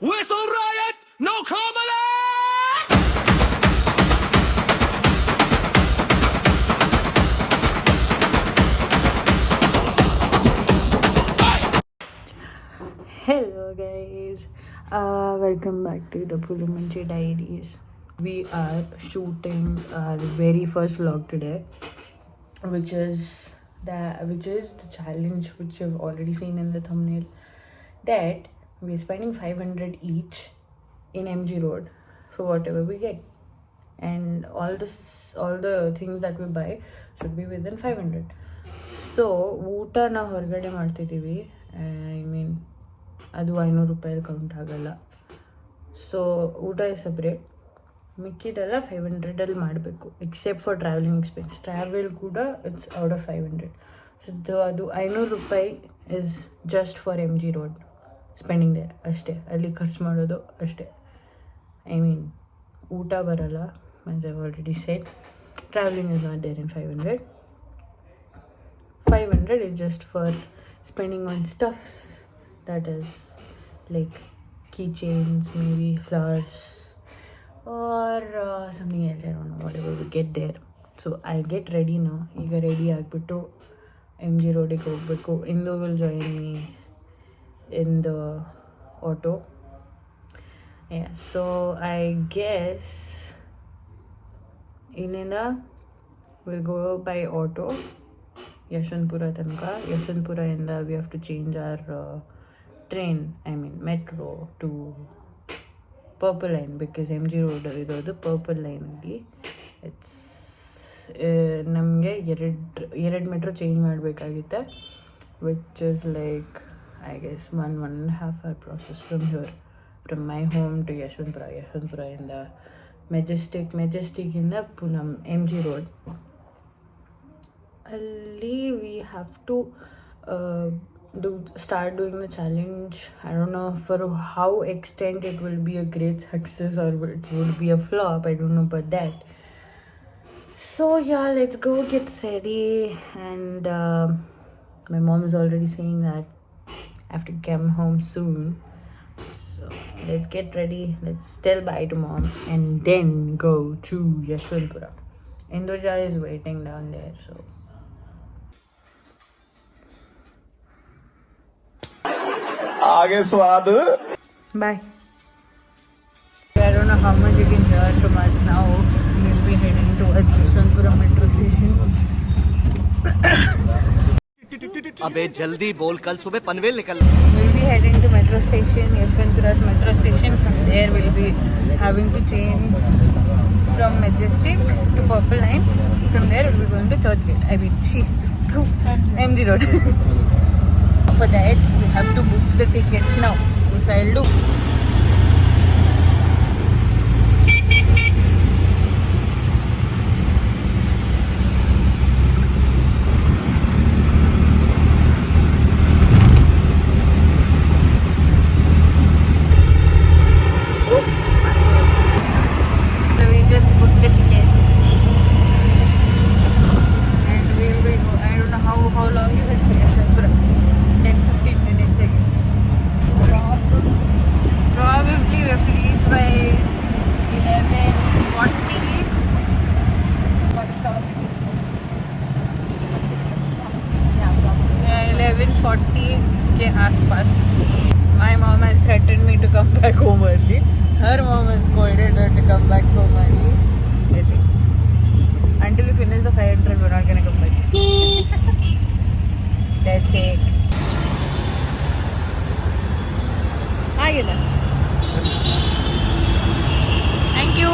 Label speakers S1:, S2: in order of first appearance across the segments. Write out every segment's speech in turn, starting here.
S1: Whistle riot, no comedy!
S2: Hello guys, welcome back to the Pulumanchi Diaries. We are shooting our very first vlog today, which is the challenge which you've already seen in the thumbnail. That we're spending 500 each in MG Road for whatever we get, and all the things that we buy should be within 500. So ಊಟ ನಾವು ಹೊರಗಡೆ ಮಾಡ್ತಿದ್ದೀವಿ. I mean ಅದು 500 ರೂಪಾಯಿ count ಆಗಲ್ಲ. So ಊಟ is separate, ಮಿಕ್ಕಿದೆಲ್ಲ 500 ಮಾಡಬೇಕು except for travelling expense. Travel ಕೂಡ ಇಟ್ಸ್ ಔಟ್ ಆಫ್ 500. ಸೊ ಅದು 500 ರೂಪಾಯಿ is just for M G road spending there ಅಷ್ಟೇ. ಅಲ್ಲಿ ಖರ್ಚು ಮಾಡೋದು ಅಷ್ಟೇ. ಐ ಮೀನ್ ಊಟ ಬರಲ್ಲ, as I already said. Travelling is not there in 500. 500 is just for spending on stuff that is like keychains, maybe flowers, or something else. I don't know, whatever we get there. So I'll get ready now. ಈಗ ready ಆಗಿಬಿಟ್ಟು M G ರೋಡಿಗೆ ಹೋಗಬೇಕು. Indu will join me in the auto. So I guess ಇಲ್ಲಿಂದ will go by auto Yeshwantpur ತನಕ. ಯಶವಂತಪುರದಿಂದ we have to change our train, I mean metro, to purple line, because M G road ಇರೋದು purple ಲೈನಲ್ಲಿ. It's ನಮಗೆ ಎರಡು metro change ಮಾಡಬೇಕಾಗಿತ್ತೆ, which is like I guess 1.5 hour process from here, from my home to Yeshwantpur. ಯಶವಂತಪುರದಿಂದ ಮೆಜೆಸ್ಟಿಕ್ಕಿಂದ ಪುನಃ M G road. ಅಲ್ಲಿ we have to start doing the challenge. I don't know for how extent it will be a great success or it will be a flop. I don't know about that. So yeah, let's go get ready. And my mom is already saying that I have to come home soon. So let's get ready. Let's tell bye to mom and then go to Yashwantpura. Indoja is waiting down there, so
S1: आगे स्वाद.
S2: bye. I don't know how much you can hear from us now. We'll be heading towards Yeshwanthpura metro station.
S3: अबे जल्दी बोल, कल सुबह पनवेल निकल.
S2: We'll be heading to metro station, Yeshwanthpura's metro station. From there we'll be having to change from Majestic to Purple Line. From there we'll be going to Churchgate. I mean, MG Road. For that we have to book the tickets now, which I'll do. So we just booked the tickets and we'll be I don't know how long is it for Yeshwanthpura? 10-15 minutes again. Probably we have to reach by 11:40. Yeah, 11:40 के आसपास. My mom has threatened me to come back home early. Her mom has scolded her to come back home early. That's it. Until we finish the 500, we're not gonna come back. That's it. ಆಗಿದೆ. Thank you.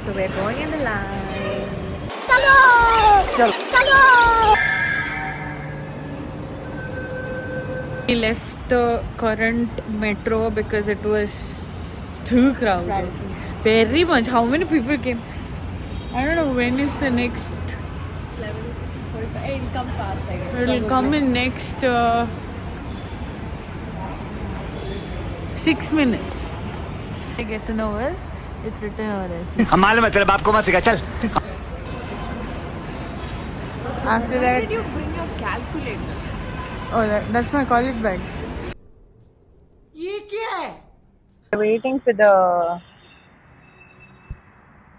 S2: So we're going in the line. We left the current metro because it was too crowded. Very much. How many people came? I don't know when is the next.
S4: It's 11:45. It'll come fast, I guess.
S2: It'll come in next 6 minutes. I get to know is it's written over there.
S3: हम मालूम है तेरे बाप को मत सिखा चल.
S2: After that,
S4: Did you bring your calculator?
S2: oh, that's my college bag. Waiting for the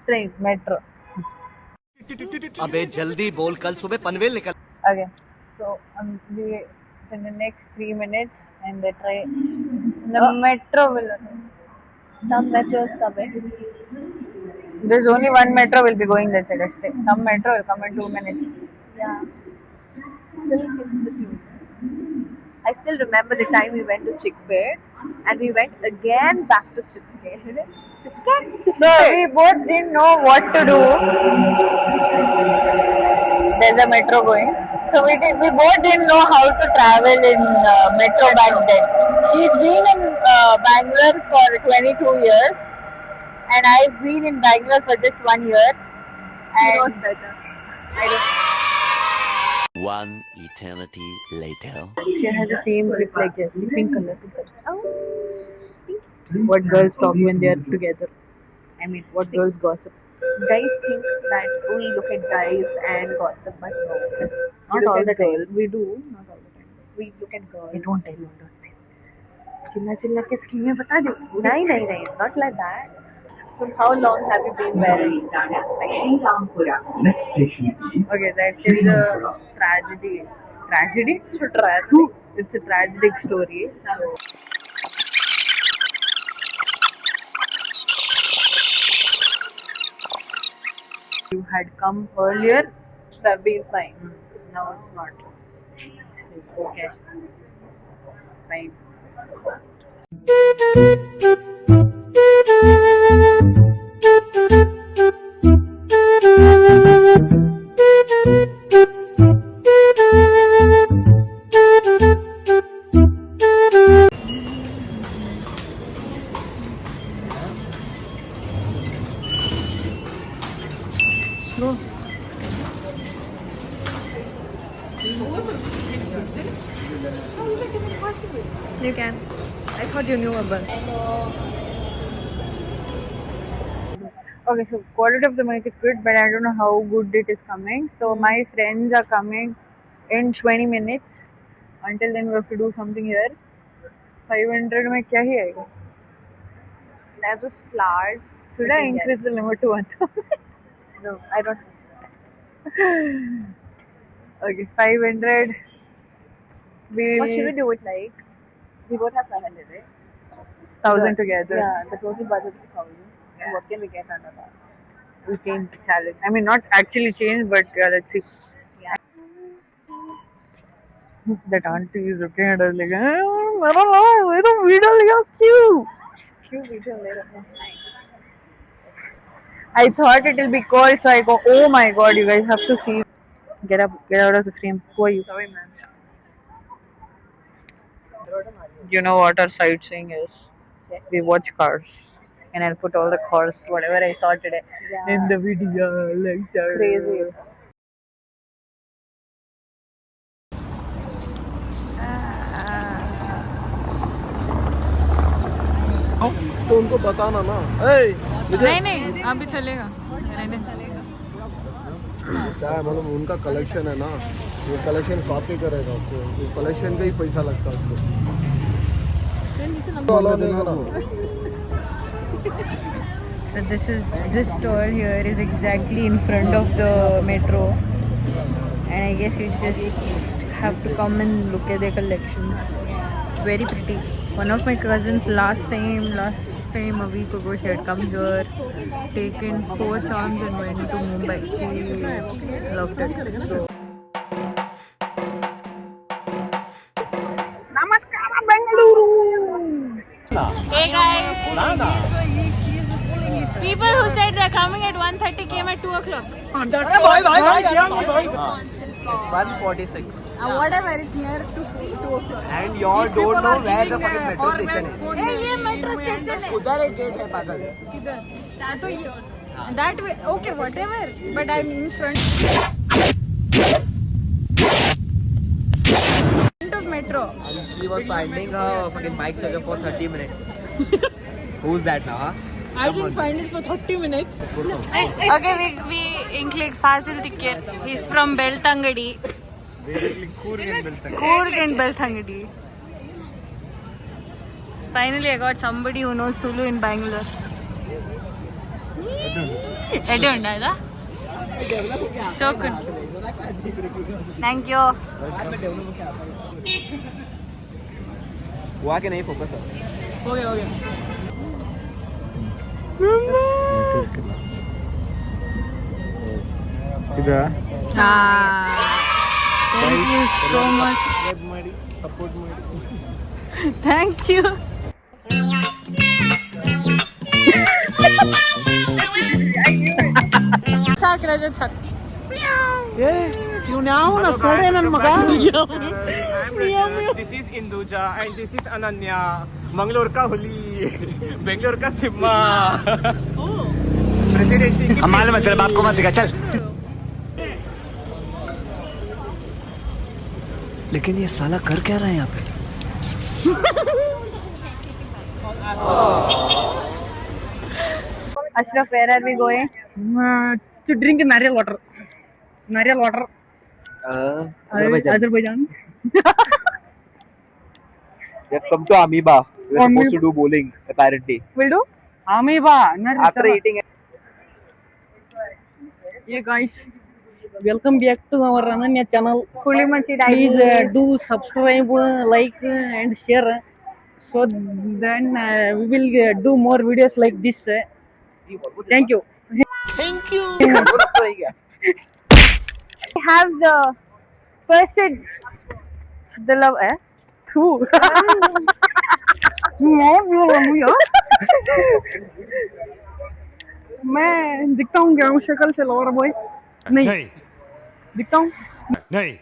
S2: train, metro.
S3: अबे जल्दी बोल कल सुबह पनवेल निकल
S2: Okay, so we in the next 3 minutes, and the train, the metro will.
S4: Some metros coming.
S2: There's only one metro will be going that side. Some metro will come in 2 minutes.
S4: Yeah. Still in the tune. I still remember the time we went to Chickpet and we went again back to Chickpet.
S2: So we both didn't know what to do. There's a metro going. So we both didn't know how to travel in metro back then. He's been in Bangalore for 22 years, and I've been in Bangalore for just 1 year.
S4: He knows
S2: And
S4: better.
S5: One eternity later.
S2: she has the same lip like this, pink color. What girls talk when they are together? I mean, what girls gossip?
S4: Guys think that we look at guys and gossip, but no.
S2: Not
S4: We
S2: all
S4: look
S2: the
S4: at
S2: time.
S4: girls.
S2: We do, not all the time.
S4: We look at girls.
S2: I don't tell you all the time. चिल्ला चिल्ला के स्कीमें बता दो.
S4: No, not like that. So how long have you been wearing
S6: Next station is
S2: Okay, that is a tragedy. Tragedy? It's a tragedy. It's a tragic story. You had come earlier.
S4: should have been fine?
S2: Now it's not. It's like, okay. Fine. Go.
S4: You can. I thought you knew about.
S2: Okay, so quality of the mic is good, but I don't know how good it is coming. So my friends are coming in 20 minutes. Until then, we have to do something here. 500 में क्या ही आएगा?
S4: There's just flowers.
S2: Should I increase the limit to 1000?
S4: No, I don't.
S2: Okay, 500.
S4: What should we do it like? We both have 500, right?
S2: 1000 together.
S4: Yeah, the total budget is 1000. And what can we get under that?
S2: We change the challenge. I mean, not actually change, but yeah, let's see.
S4: Yeah.
S2: That auntie is looking at us like, I don't know, we don't video cute.
S4: Few video later.
S2: I thought it will be cold, so I go, oh my god, you guys have to see. Get up, get out of the frame. Who are you?
S4: Sorry, man.
S2: You know what our sightseeing is? We watch cars. And I'll put all the cars, whatever I saw today, in the video. Like that.
S4: Crazy.
S1: तो उनको बताना ना
S2: नहीं अभी चलेगा
S1: क्या है मतलब उनका कलेक्शन है ना ये कलेक्शन कॉपी करेगा उसको कलेक्शन का ही पैसा लगता है उसको
S2: So this store here is exactly in front of the metro, and I guess you just have to come and look at their collections. It's very pretty. One of my cousins last time a week ago she had come here, taken 4 charms and went to Mumbai. She loved it. So. Namaskara Bengaluru.
S7: Hey guys! People who said they're coming at 1:30 came at 2 o'clock.
S3: It's 1:46
S7: Whatever, it's near to 2 o'clock.
S3: and you all don't know where the fucking metro station is.
S7: Hey, ये metro station है.
S3: उधर एक gate है पागल.
S7: That way, okay, whatever. But I'm in front of metro.
S3: And she was finding her fucking bike charger for 30 minutes. Who's that now, huh?
S7: I didn't find it for 30 minutes.
S2: Okay, we include Fazil ticket. He's from Beltangadi. Coorg and Beltangadi. Finally, I got somebody who knows Tulu in Bangalore. Edunda, so good. Thank you.
S8: वहाँ के नहीं focus है
S7: हो गया
S1: इधर
S2: Thank you so much.
S1: Support ಮಾಡಿ
S2: Thank you. ಸಾಕು ರಜತ್ ಸಾಕು.
S8: This is Induja and this is Ananya. Mangalore का हुली, बेंगलोर का सिम्मा. प्रेसिडेंसी की
S3: मालूम है तेरे बाप को मत सिखा चल लेकिन ये साला कर क्या रहा है यहाँ पे
S4: Ashraf, where are we going?
S7: To drink Nariyal water. Azerbaijan.
S8: We have come to Amoeba. We are supposed to do bowling apparently.
S7: Will do? Amoeba.
S8: After eating
S7: Yeah guys, welcome back to our Ananya channel.
S4: Pulimanchi
S7: Please
S4: Diaries.
S7: do subscribe, like and share. So then we will do more videos like this. Thank you.
S4: We have the person, the love.
S7: मैं दिखता हूँ क्या शक्ल से lover boy नहीं दिखता हूँ
S3: नहीं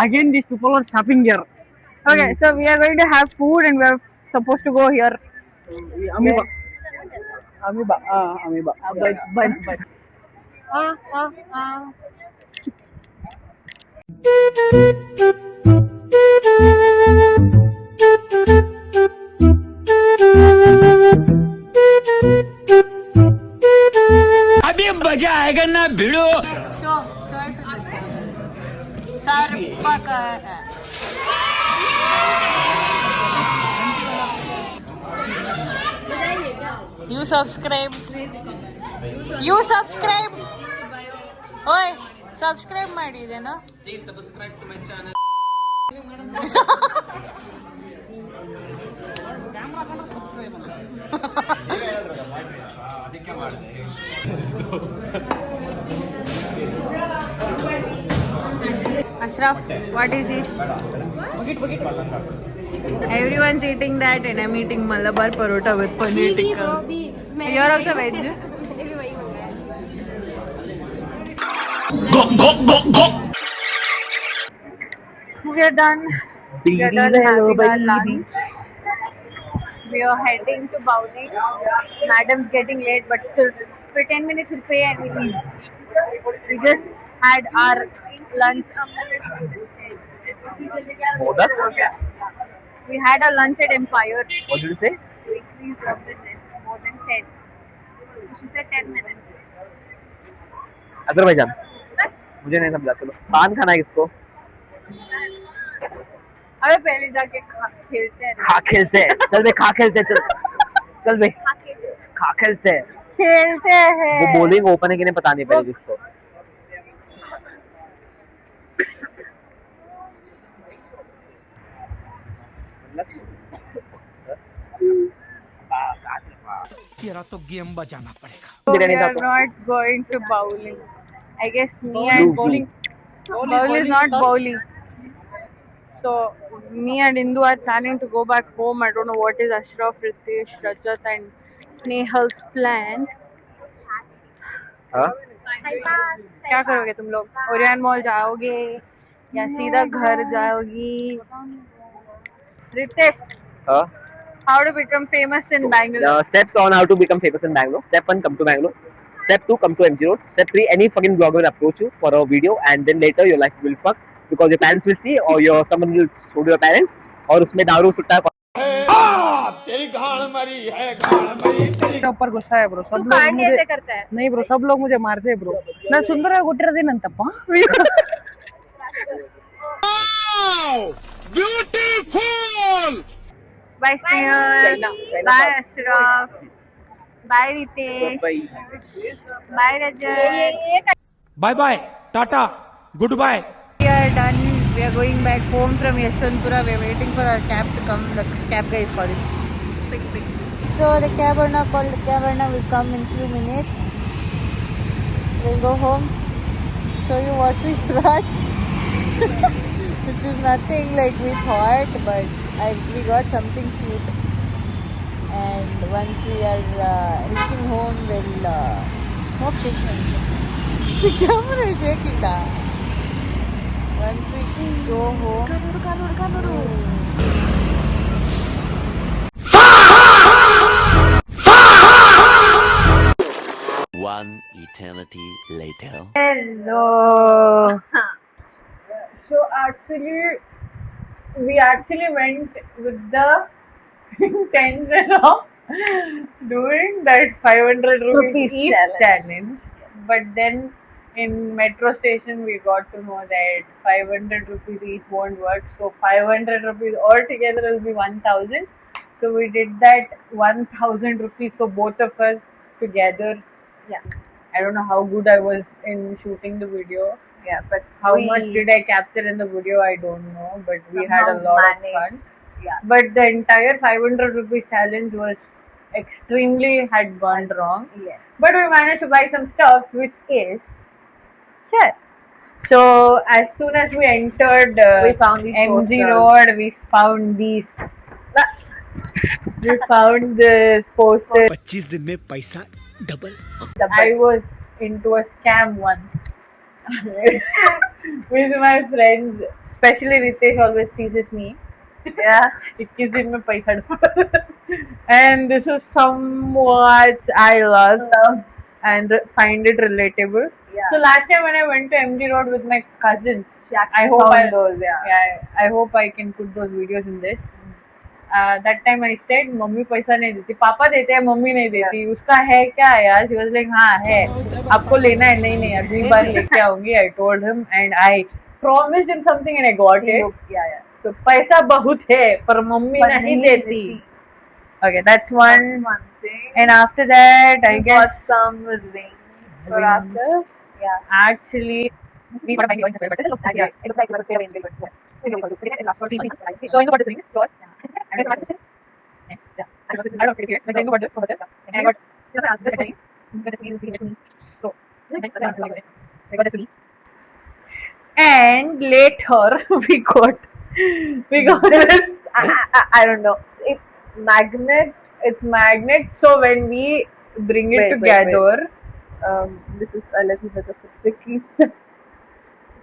S7: again these people are shopping here.
S4: Okay, so we are going to have food and we are supposed to go here.
S7: Amoeba but
S2: So, You subscribe. Oi, subscribe ಮಾಡಿದೇನಾ? Please subscribe to my channel. Ashraf, what is this? Everyone's eating that and I'm eating Malabar parota with paneer tikka. You're also veg?
S4: We are done. We are done having our lunch. We are heading to bowling. Madam's getting late, but still, for 10 minutes we'll pay and we leave. We just had our lunch. We had a lunch at Empire.
S8: what did you say?
S4: We increased the minutes more than 10. She said 10 minutes.
S8: Azerbaijan मुझे नहीं समझा चलो पान खाना है किसको
S4: अबे पहले जाके खेलते हैं.
S8: खा खेलते हैं चल बे खा खेलते हैं चल बे खा खेलते हैं
S4: खेलते हैं.
S8: वो बॉलिंग ओपन है कि नहीं पता नहीं पहले जिसको
S3: तेरा तो गेम बजाना पड़ेगा
S4: So we are not going to bowling. I guess me and bowling is not bowling. So me and Indu are planning to go back home. I don't know what is Ashraf, Ritesh, Rajat and Snehal's plan.
S8: हाँ
S4: क्या करोगे तुम लोग? Orion mall जाओगे या सीधा घर जाओगी? Ritesh,
S8: हाँ
S4: how to become famous in Bangalore?
S8: steps on how to become famous in Bangalore. Step 1, come to Bangalore. Step 2, come to MG Road. Step 3, any fucking blogger will approach you for a video and then later your life will fuck because your parents will see or someone will show to your parents और उसमें दारू सुट्टा
S7: ऊपर गुस्सा है bro,
S4: तू
S7: सब लोग
S4: party
S7: मुझे
S4: ऐसे करता है
S7: नहीं ब्रो, सब लोग मुझे मारते हैं ब्रो. ನಾನು ಸುಂದರ ಹುಟ್ಟಿರೋದೇನಂತಪ್ಪ.
S4: Bye Snehal. Bye Ashraf. Bye Ritesh. Bye Rajat.
S9: Bye bye tata goodbye.
S2: We are done. We are going back home from Yeshwanthpura. We are waiting for our cab to come. The cab guy is calling. So the cab owner called. The cab owner will come in few minutes. We'll go home. Show you what we brought. Which is nothing like we thought, but we got something cute. And once we are reaching home, we'll stop shaking. The camera is shaking now. Once we go home.
S5: One eternity later.
S2: Hello. So actually, we actually went with the intention of doing that 500 rupees each challenge. But then in metro station we got to know that 500 rupees each won't work. So 500 rupees altogether will be 1000. So we did that 1000 rupees for both of us together.
S4: Yeah.
S2: I don't know how good I was in shooting the video.
S4: Yeah, but
S2: How
S4: we
S2: much did I capture in the video? I don't know, but we had a
S4: somehow
S2: lot
S4: managed.
S2: of fun.
S4: Yeah.
S2: But the entire 500 rupees challenge was extremely had gone wrong.
S4: Yes.
S2: But we managed to buy some stuff, which is here. So as soon as we entered
S4: we found these
S2: MG
S4: posters.
S2: Road, we found these. We found this poster.
S9: 25 दिन में पैसा double.
S2: I was into a scam once. Which my friends, especially Ritesh, always teases me.
S4: Yeah.
S2: 21 दिन में पैसा double. And this is somewhat I love and find it relatable.
S4: Yeah.
S2: So last time when I went to MG Road with my cousins,
S4: She actually
S2: I hope
S4: found those. Yeah.
S2: I hope I can put those videos in this. That time I said mummy पैसा नहीं देती, पापा देते हैं, mummy नहीं देती.
S4: Yes.
S2: उसका है क्या यार? She was like हाँ है, आपको लेना है? नहीं अगली बार लेके आऊंगी. I told him and I promised him something and I got it.
S4: Yeah.
S2: So पैसा बहुत है पर मम्मी
S4: पर
S2: नहीं
S4: नहीं
S2: देती.
S4: देती.
S2: Okay, that's one.
S4: That's one thing.
S2: And after that, I
S4: We got
S2: guess
S4: some rings for
S2: Rings.
S4: ourselves. Yeah.
S2: actually we got a bike. It looks like it was fair and good. So I know about this ring. So and it's a yeah. I don't know if it's I know about this so much. And I got this ring. Got this ring. So I got this ring. And later we got this.
S4: I don't know. It's magnet.
S2: It's magnet. So when we bring it
S4: Wait.
S2: together,
S4: This is a little bit of a tricky step.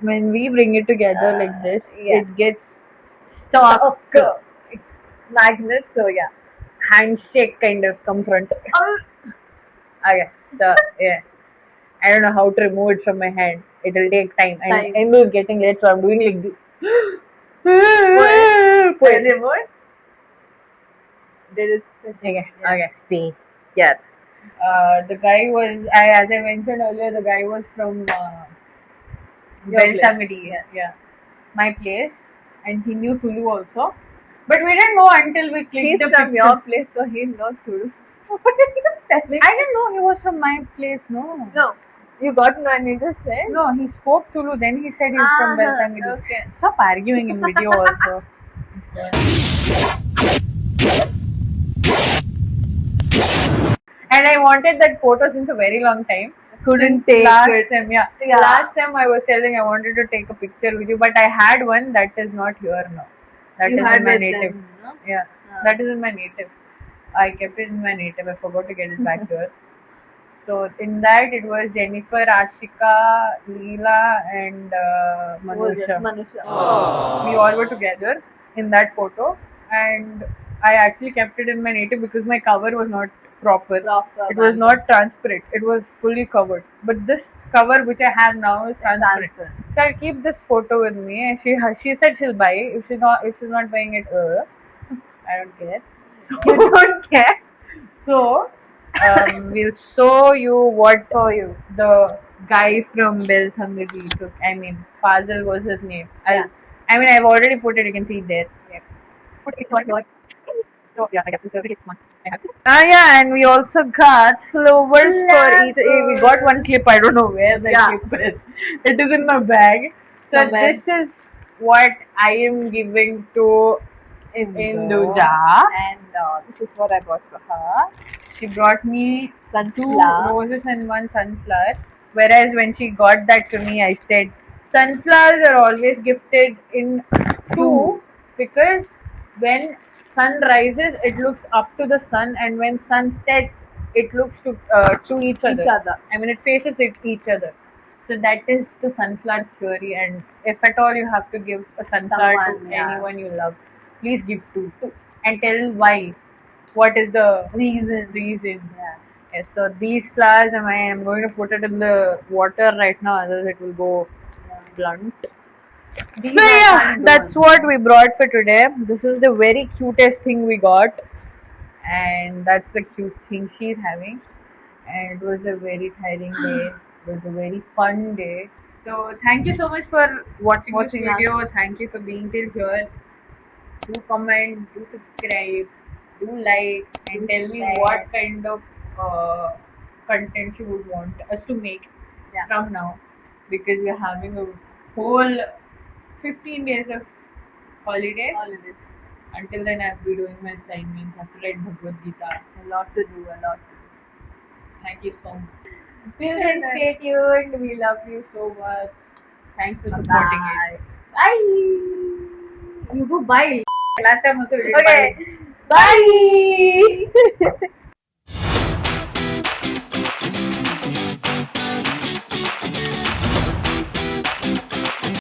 S2: when we bring it together like this,
S4: yeah.
S2: it gets stuck.
S4: It's magnet. So yeah.
S2: Handshake kind of confront. Okay, so yeah. I don't know how to remove it from my hand. It will take time. And
S4: Time.
S2: Endo is getting late, so I'm doing like this.
S4: Put remote. Did it?
S2: Okay, see here. The guy was, as I mentioned earlier, the guy was from
S4: Your place.
S2: Beltangadi, yeah, my place, and he knew Tulu also. But we didn't know until we clicked
S4: He's
S2: the
S4: from
S2: picture.
S4: your place, so he'll know Tulu. What are you telling?
S2: I didn't know he was from my place. No,
S4: No, you got to know and you just said.
S2: no, he spoke Tulu. Then he said he's from Beltangadi.
S4: Okay.
S2: Stop arguing in video also. And I wanted that photo since a very long time.
S4: Couldn't
S2: Since
S4: take
S2: last
S4: it.
S2: Time, yeah.
S4: Yeah.
S2: Last time I was telling I wanted to take a picture with you, but I had one that is not here now. That
S4: You
S2: is
S4: had
S2: in my
S4: with
S2: native.
S4: them, no?
S2: Yeah, that is in my native. I kept it in my native. I forgot to get it back here. So in that it was Jennifer, Ashika, Leela, and Manusha.
S4: Manusha.
S2: We all were together in that photo, and I actually kept it in my native because my cover was not proper. It was not transparent. It was fully covered. But this cover which I have now is transparent. So I'll keep this photo with me. And she said she'll buy it. If she's not buying it, I don't care.
S4: You don't care.
S2: So, we'll show you what
S4: So you.
S2: the guy from Belthangadi took. I mean, Fazil was his name.
S4: Yeah.
S2: I mean, I've already put it. You can see it there.
S8: So yeah, I guess this one. I have to.
S2: Yeah, and we also got flowers for each. We got one clip. I don't know where the
S4: Yeah.
S2: clip is. It is in my bag. So
S4: Somewhere.
S2: this is what I am giving to Induja.
S4: And this is what I bought for her.
S2: She brought me two
S4: Sunflower.
S2: roses and one sunflower. Whereas when she got that to me, I said sunflowers are always gifted in two because when sun rises, it looks up to the sun, and when sun sets, it looks to each other.
S4: Each other.
S2: I mean, it faces each other. So that is the sunflower theory. And if at all you have to give a sunflower
S4: Someone,
S2: to
S4: yeah.
S2: anyone you love, please give two and tell why. What is the
S4: Reason.
S2: reason? Yes, so these flowers, I'm going to put it in the water right now, otherwise it will go blunt.
S4: These
S2: So
S4: are
S2: yeah,
S4: fun
S2: that's
S4: ones.
S2: what we brought for today. This is the very cutest thing we got, and that's the cute thing she's having. And it was a very tiring day. It was a very fun day. So thank you so much for watching this
S4: Watching us.
S2: video. Thank you for being till here. Do comment, do subscribe, do like, and
S4: Do
S2: tell me
S4: share.
S2: what kind of content you would want us to make from now, because we're having a whole 15 days of holiday. Until then, I'll be doing my assignments. I have to read Bhagavad Gita.
S4: A lot to do.
S2: Thank you so much. Till then, stay tuned. We love you so much. Thanks for supporting
S4: Bye.
S2: it. Bye.
S4: You go bye.
S2: Last time also we did
S4: Okay.
S2: bye. Bye.